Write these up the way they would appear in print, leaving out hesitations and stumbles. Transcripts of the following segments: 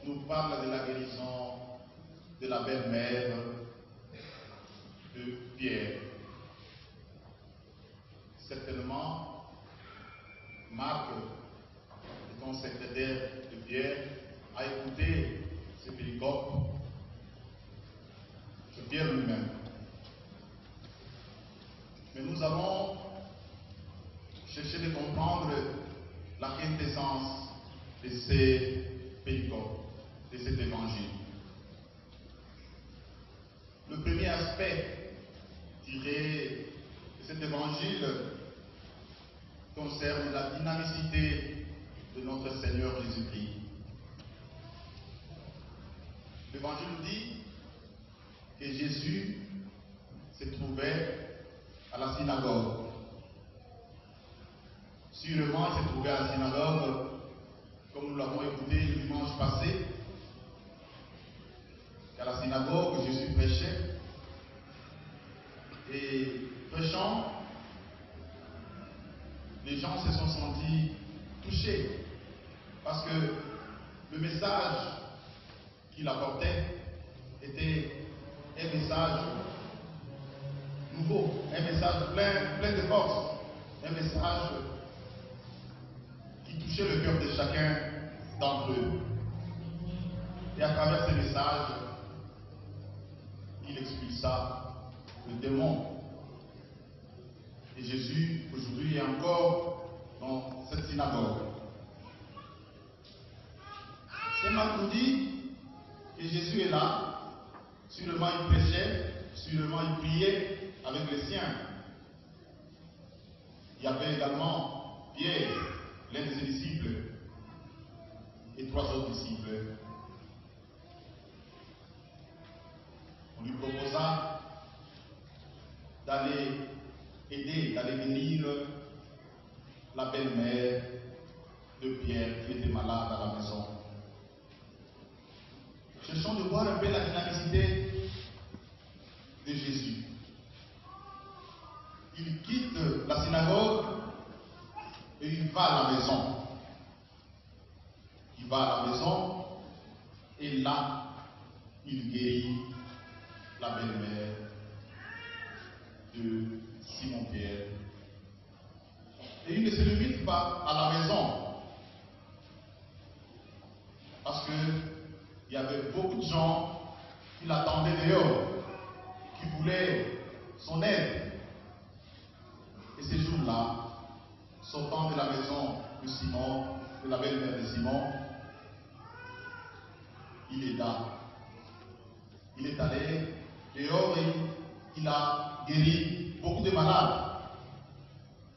nous parle de la guérison de la belle-mère de Pierre. Certainement, Marc, étant secrétaire de Pierre, a écouté ce péricope de Pierre lui-même. Mais nous allons chercher de comprendre la quintessence de ces péricopes, de cet évangile. Le premier aspect tiré de cet évangile concerne la dynamicité de notre Seigneur Jésus-Christ. L'évangile dit que Jésus se trouvait à la synagogue. Sûrement, il se trouvait à la synagogue, comme nous l'avons écouté le dimanche passé, qu'à la synagogue, Jésus prêchait. Et prêchant, les gens se sont sentis touchés, parce que le message qu'il apportait était un message nouveau, un message plein de force, un message qui touchait le cœur de chacun d'entre eux. Et à travers ce message, il expulsa le démon. Et Jésus, aujourd'hui, est encore dans cette synagogue. C'est Marc nous dit que Jésus est là, sûrement il prêchait, sûrement il priait avec les siens. Il y avait également Pierre, l'un de ses disciples, et 3 autres disciples. On lui proposa d'aller aider, d'aller guérir la belle-mère de Pierre qui était malade à la maison. Cherchons de voir un peu la dynamicité de Jésus. Il quitte la synagogue et il va à la maison. Il va à la maison et là, il guérit la belle-mère de Simon-Pierre. Et il ne se limite pas à la maison, parce qu'il y avait beaucoup de gens qui l'attendaient dehors, qui voulaient son aide. Et ces jours-là, sortant de la maison de Simon, de la belle-mère de Simon, il aida. Il est allé dehors et il a guéri beaucoup de malades.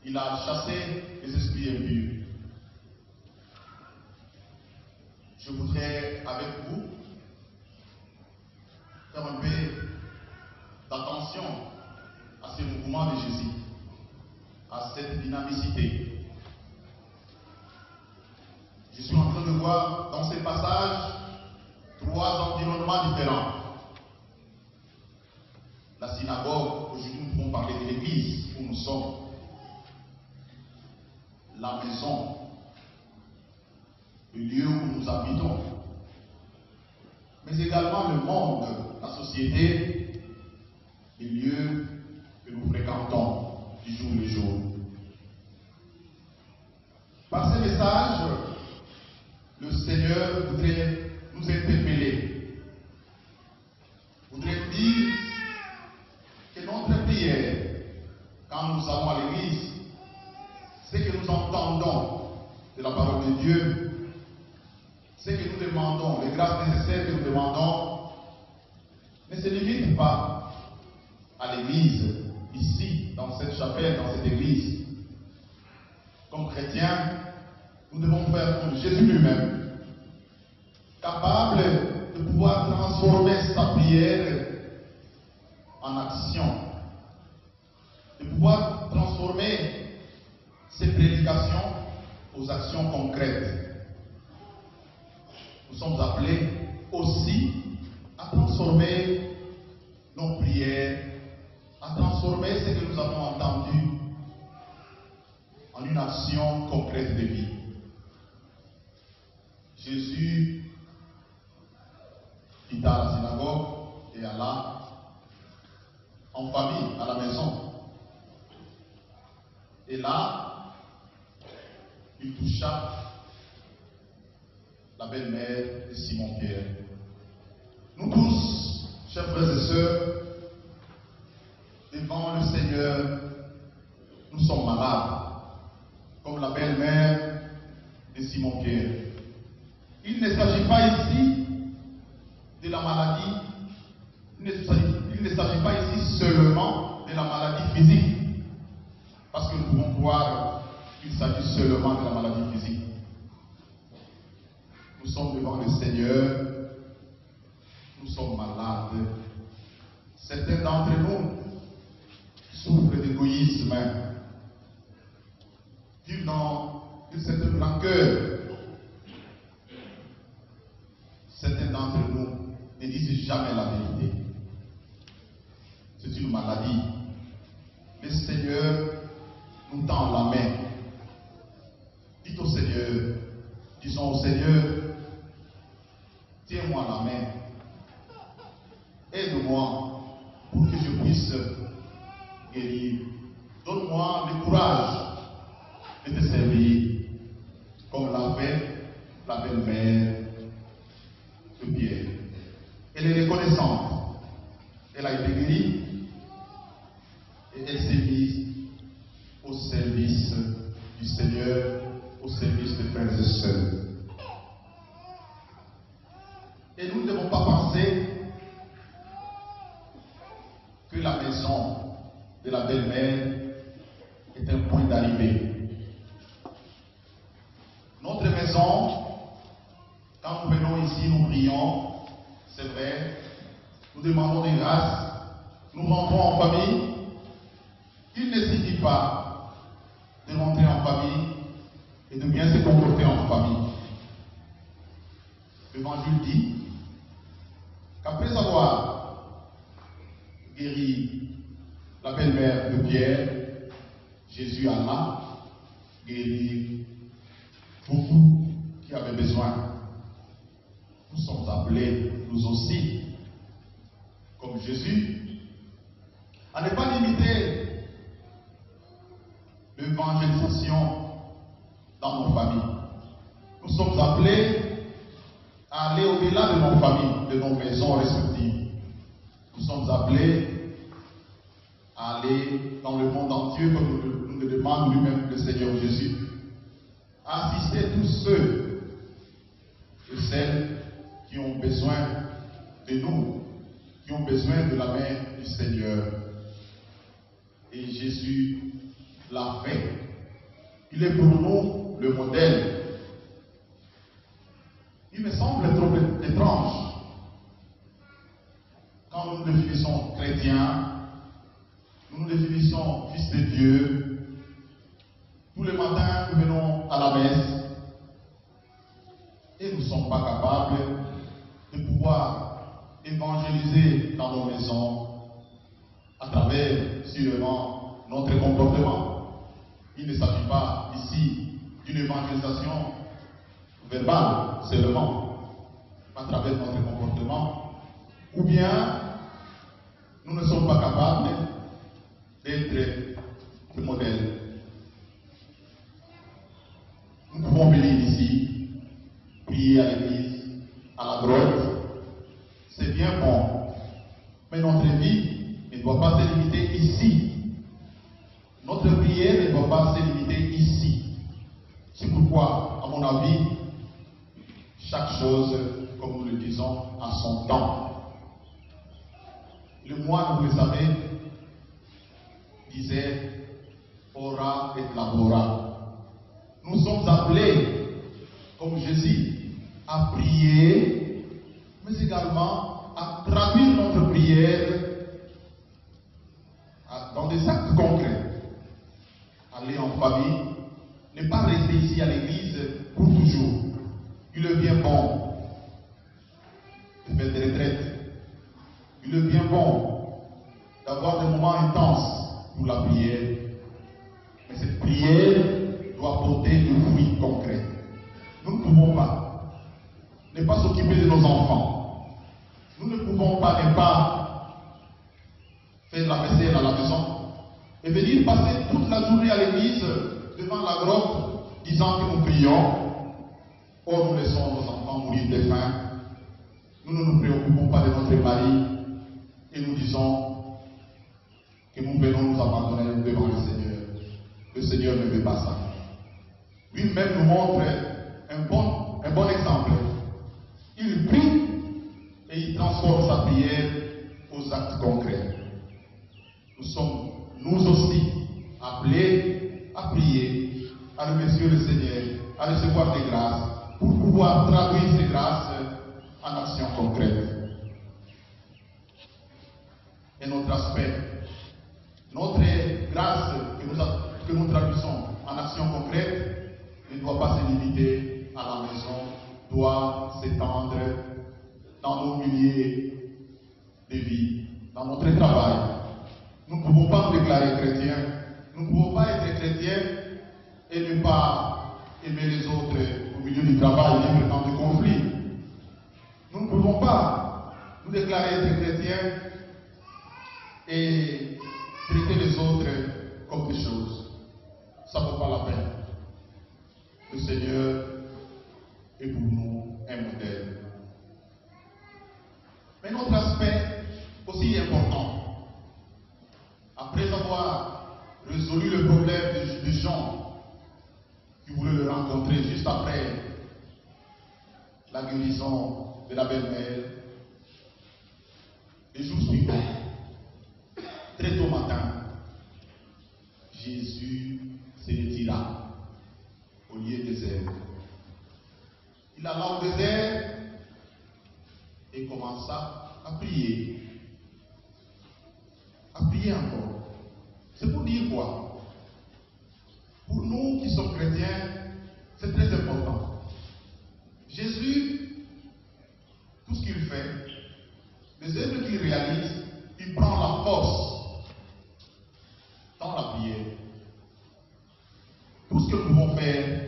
Il a chassé les esprits impurs. Je voudrais avec vous faire un peu d'attention à ce mouvement de Jésus, à cette dynamicité. Je suis en train de voir dans ces passages 3 environnements différents. La synagogue, aujourd'hui nous pouvons parler de l'église où nous sommes. La maison, le lieu où nous habitons. Mais également le monde, la société, les lieux que nous fréquentons du jour le jour. Par ce message, le Seigneur voudrait nous interpeller. Voudrait dire que notre prière, quand nous allons à l'église, c'est que nous entendons de la parole de Dieu, c'est que nous demandons, les grâces nécessaires que nous demandons, ne se limite pas à l'église, ici, dans cette chapelle, dans cette église. Comme chrétiens, nous devons faire comme Jésus lui-même, capable de pouvoir transformer sa prière en action, de pouvoir transformer ses prédications aux actions concrètes. Nous sommes appelés aussi à transformer nos prières, à transformer ce que nous avons entendu en une action concrète de vie. Jésus quitta la synagogue et alla en famille à la maison. Et là, il toucha la belle-mère de Simon-Pierre. Nous tous, chers frères et sœurs, devant le Seigneur, nous sommes malades, comme la belle-mère de Simon-Pierre. Il ne s'agit pas ici de la maladie, il ne s'agit pas ici seulement de la maladie physique, parce que nous pouvons croire qu'il s'agit seulement de la maladie physique. Nous sommes devant le Seigneur, nous sommes malades. Certains d'entre nous souffrent d'égoïsme, vivent dans une certaine rancœur. Certains d'entre nous ne disent jamais la vérité. C'est une maladie. Le Seigneur nous tend la main. Dites au Seigneur, disons au Seigneur, tiens-moi la main. Aide-moi pour que je puisse guérir. Donne-moi le courage de te servir comme l'a fait la belle-mère de Pierre. Elle est reconnaissante. Elle a été guérie et elle s'est mise au service du Seigneur, au service des frères et sœurs. Et nous ne devons pas penser que la maison de la belle-mère est un point d'arrivée. Notre maison, quand nous venons ici, nous prions, c'est vrai, nous demandons des grâces, nous rentrons en famille. Il ne suffit pas de rentrer en famille et de bien se comporter en famille. L'Évangile dit qu'après avoir guéri la belle-mère de Pierre, Jésus alla guérir beaucoup qui avaient besoin. Nous sommes appelés, nous aussi, comme Jésus, à ne pas limiter l'évangélisation dans nos familles. Nous sommes appelés à aller au-delà de nos familles, de nos maisons respectives. Nous sommes appelés à aller dans le monde entier, comme nous le demande lui-même le Seigneur Jésus, à assister tous ceux et celles qui ont besoin de nous, qui ont besoin de la main du Seigneur. Et Jésus l'a fait. Il est pour nous le modèle. Il me semble trop étrange quand nous nous définissons chrétiens, nous nous définissons fils de Dieu. Tous les matins, nous venons à la messe et nous ne sommes pas capables de pouvoir évangéliser dans nos maisons à travers, sûrement, notre comportement. Il ne s'agit pas ici d'une évangélisation verbale seulement, à travers notre comportement, ou bien nous ne sommes pas capables d'être le modèle. Nous pouvons venir ici, prier à l'église, à la grotte, c'est bien bon, mais notre vie ne doit pas se limiter ici. Notre prière ne doit pas se limiter ici. C'est pourquoi, à mon avis, chaque chose, comme nous le disons, a son temps. Le moine, vous le savez, disait ora et labora. Nous sommes appelés, comme Jésus, à prier, mais également à traduire notre prière dans des actes concrets. Aller en famille, ne pas rester ici à l'église pour toujours. Il est bien bon de faire des retraites. Il est bien bon d'avoir des moments intenses pour la prière. Mais cette prière doit porter des fruits concrets. Nous ne pouvons pas ne pas s'occuper de nos enfants. Nous ne pouvons pas ne pas faire la vaisselle à la maison et venir passer toute la journée à l'église devant la grotte disant que nous prions. Or nous laissons nos enfants mourir de faim. Nous ne nous préoccupons pas de notre mari et nous disons que nous venons nous abandonner devant le Seigneur. Le Seigneur ne veut pas ça. Lui-même nous montre un bon exemple. Il prie et il transforme sa prière aux actes concrets. Nous sommes, nous aussi, appelés à prier, à remercier le Seigneur, à recevoir des grâces, pour pouvoir traduire ces grâces en actions concrètes. Et notre aspect, notre grâce que nous traduisons en actions concrètes ne doit pas se limiter à la maison, doit s'étendre dans nos milieux de vie, dans notre travail. Nous ne pouvons pas nous déclarer chrétiens, nous ne pouvons pas être chrétiens et ne pas aimer les autres au milieu du travail, vivre dans des conflits. Nous ne pouvons pas nous déclarer être chrétiens et traiter les autres comme des choses. Ça ne vaut pas la peine. Le Seigneur est pour nous un modèle. Mais notre aspect aussi important, après avoir résolu le problème des gens qui voulaient le rencontrer juste après la guérison de la belle-mère, les jours suivants, très tôt matin, Jésus se retira au lieu désert. Il alla au désert et commença à prier. À prier encore. C'est pour dire quoi? Pour nous qui sommes chrétiens, c'est très important. Jésus, tout ce qu'il fait, les œuvres qu'il réalise, il prend la force dans la prière. Tout ce que nous pouvons faire,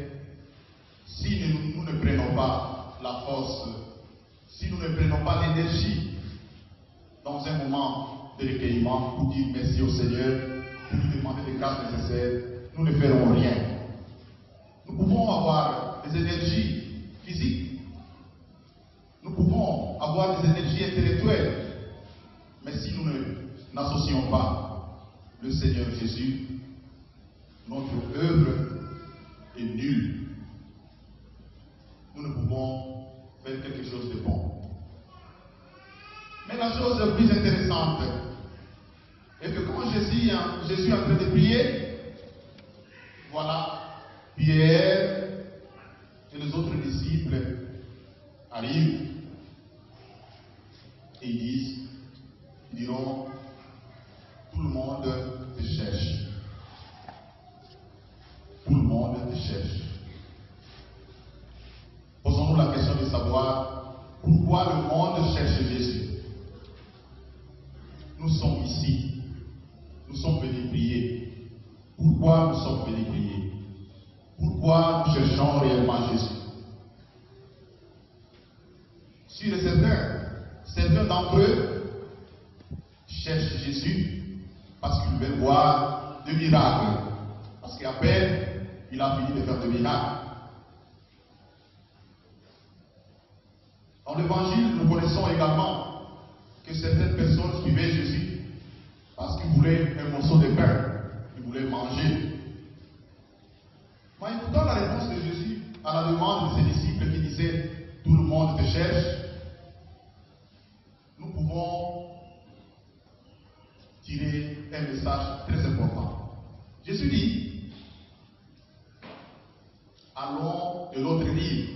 si nous ne prenons pas la force, si nous ne prenons pas l'énergie dans un moment de recueillement pour dire merci au Seigneur, pour lui demander les grâces nécessaires, nous ne ferons rien. Nous pouvons avoir des énergies physiques, nous pouvons avoir des énergies intellectuelles, mais si nous n'associons pas le Seigneur Jésus, notre œuvre est nulle. Nous ne pouvons faire quelque chose de bon. Mais la chose la plus intéressante est que quand Jésus est en train de prier, voilà, Pierre et les autres disciples arrivent et ils diront, tout le monde te cherche. Tout le monde te cherche. Posons-nous la question de savoir pourquoi le monde cherche Jésus. Nous sommes ici. Nous sommes venus prier. Pourquoi nous sommes venus prier? Pourquoi nous cherchons réellement Jésus? Sur certains d'entre eux cherchent Jésus parce qu'ils veulent voir des miracles. Parce qu'à peine il a fini de faire des miracles. Dans l'évangile, nous connaissons également que certaines personnes suivaient Jésus parce qu'ils voulaient un morceau de pain, ils voulaient manger. Mais écoutant la réponse de Jésus à la demande de ses disciples qui disaient tout le monde te cherche, nous pouvons tirer un message très important. Jésus dit, allons de l'autre rive.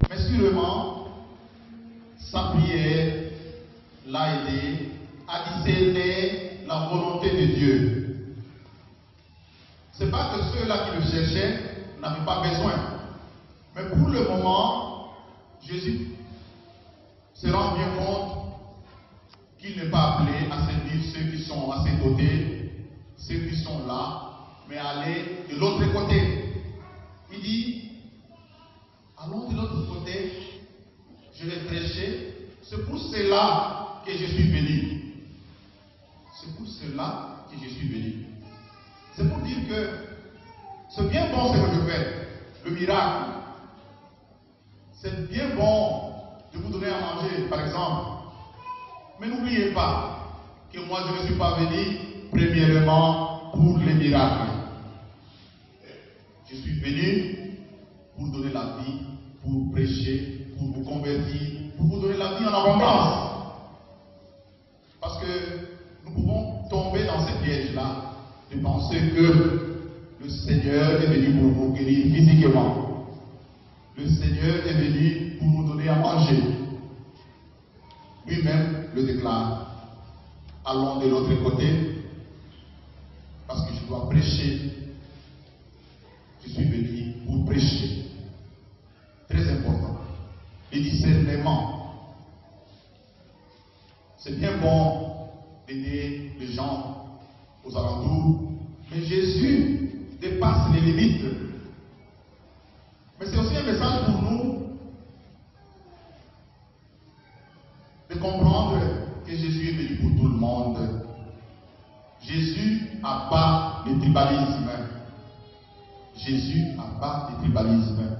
Mais sûrement, sa prière l'a aidé à discerner la volonté de Dieu. Ce n'est pas que ceux-là qui le cherchaient n'avaient pas besoin. Mais pour le moment, Jésus se rend bien compte qu'il n'est pas appelé à servir ceux qui sont à ses côtés, ceux qui sont là, mais à aller de l'autre côté. dit, allons de l'autre côté, je vais prêcher. C'est pour cela que je suis venu. C'est pour cela que je suis venu. C'est pour dire que c'est bien bon ce que je fais, le miracle. C'est bien bon de vous donner à manger, par exemple. Mais n'oubliez pas que moi je ne suis pas venu premièrement pour les miracles. Je suis venu pour donner la vie, pour prêcher, pour vous convertir, pour vous donner la vie en abondance. Parce que nous pouvons tomber dans ces pièges-là de penser que le Seigneur est venu pour nous guérir physiquement. Le Seigneur est venu pour nous donner à manger. Lui-même le déclare. Allons de l'autre côté, parce que je dois prêcher. Je suis venu pour prêcher. Très important. Le discernement. C'est bien bon d'aider les gens aux alentours, mais Jésus dépasse les limites. Mais c'est aussi un message pour nous de comprendre que Jésus est venu pour tout le monde. Jésus abat le tribalisme. Jésus abat le tribalisme.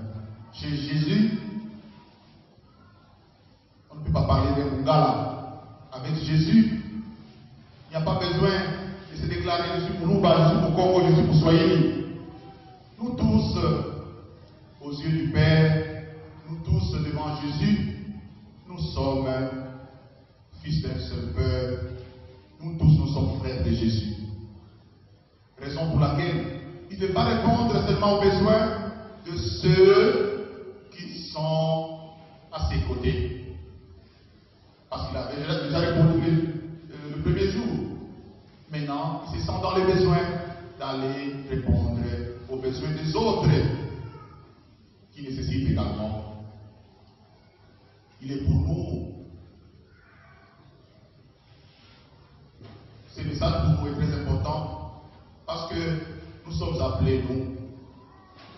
Chez Jésus, on ne peut pas parler de Mungala. Avec Jésus, il n'y a pas besoin de se déclarer je suis pour Lumba, je suis pour Congo, je suis pour Swahili. Nous tous, aux yeux du Père, nous tous devant Jésus, nous sommes fils d'un seul père. Nous tous, nous sommes frères de Jésus. Raison pour laquelle il ne veut pas répondre seulement aux besoins de ceux qui sont à ses côtés. Parce qu'il avait déjà répondu le premier jour. Maintenant, il se sent dans le besoin d'aller répondre aux besoins des autres qui nécessitent également. Il est pour nous. Ce message pour nous est très important parce que nous sommes appelés, nous,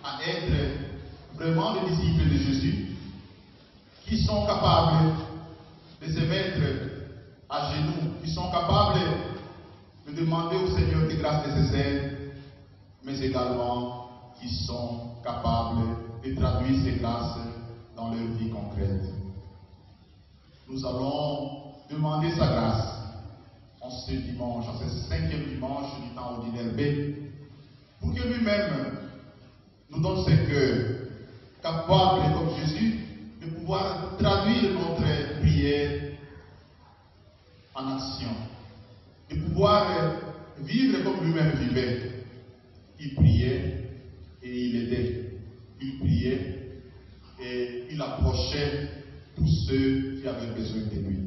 à être vraiment des disciples de Jésus qui sont capables de se mettre à genoux, qui sont capables de demander au Seigneur des grâces nécessaires, mais également qui sont capables de traduire ces grâces dans leur vie concrète. Nous allons demander sa grâce en ce dimanche, en ce 5e dimanche du temps ordinaire B, pour que lui-même nous donne ce cœur, capable comme Jésus de pouvoir traduire notre prière en action, de pouvoir vivre comme lui-même vivait. Il priait et il aidait. Il priait et il approchait tous ceux qui avaient besoin de lui.